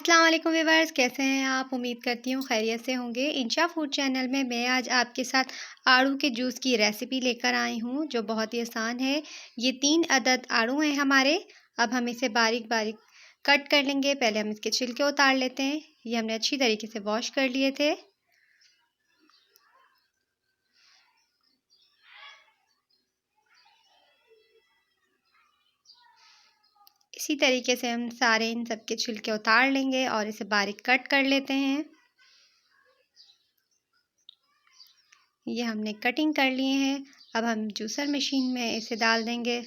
अस्सलाम वालेकुम व्यूअर्स, कैसे हैं आप? उम्मीद करती हूँ खैरियत से होंगे। इंशा फूड चैनल में मैं आज आपके साथ आड़ू के जूस की रेसिपी लेकर आई हूँ जो बहुत ही आसान है। ये 3 अदद आड़ू हैं हमारे। अब हम इसे बारीक बारीक कट कर लेंगे। पहले हम इसके छिलके उतार लेते हैं। ये हमने अच्छी तरीके से वॉश कर लिए थे। इसी तरीके से हम सारे इन सब के छिलके उतार लेंगे और इसे बारीक कट कर लेते हैं। ये हमने कटिंग कर लिए हैं। अब हम जूसर मशीन में इसे डाल देंगे।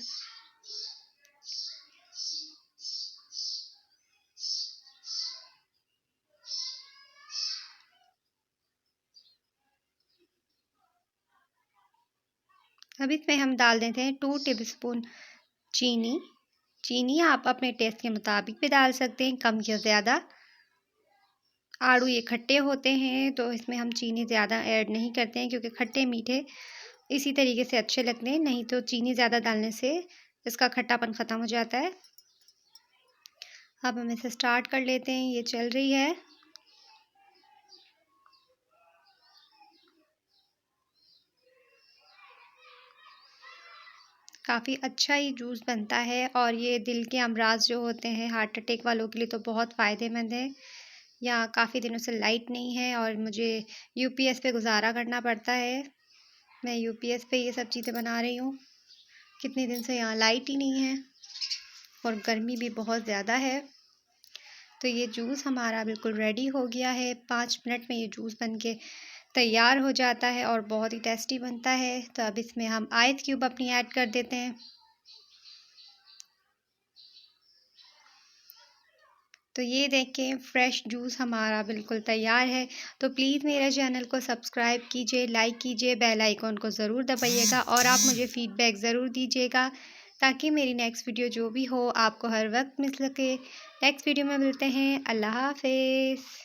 अब इसमें हम डाल देते हैं 2 टेबलस्पून चीनी। चीनी आप अपने टेस्ट के मुताबिक भी डाल सकते हैं, कम या ज़्यादा। आड़ू ये खट्टे होते हैं तो इसमें हम चीनी ज़्यादा ऐड नहीं करते हैं क्योंकि खट्टे मीठे इसी तरीके से अच्छे लगते हैं, नहीं तो चीनी ज़्यादा डालने से इसका खट्टापन ख़त्म हो जाता है। अब हम इसे स्टार्ट कर लेते हैं। ये चल रही है। काफ़ी अच्छा ही जूस बनता है और ये दिल के अमराज जो होते हैं हार्ट अटैक वालों के लिए तो बहुत फ़ायदेमंद है। यहाँ काफ़ी दिनों से लाइट नहीं है और मुझे यूपीएस पे गुज़ारा करना पड़ता है। मैं यूपीएस पे ये सब चीज़ें बना रही हूँ। कितने दिन से यहाँ लाइट ही नहीं है और गर्मी भी बहुत ज़्यादा है। तो ये जूस हमारा बिल्कुल रेडी हो गया है। 5 मिनट में ये जूस बन के तैयार हो जाता है और बहुत ही टेस्टी बनता है। तो अब इसमें हम आइस क्यूब अपनी ऐड कर देते हैं। तो ये देखें फ्रेश जूस हमारा बिल्कुल तैयार है। तो प्लीज़ मेरे चैनल को सब्सक्राइब कीजिए, लाइक कीजिए, बेल आइकॉन को ज़रूर दबाइएगा और आप मुझे फ़ीडबैक ज़रूर दीजिएगा ताकि मेरी नेक्स्ट वीडियो जो भी हो आपको हर वक्त मिल सके। नेक्स्ट वीडियो में मिलते हैं। अल्लाह हाफ़िज़।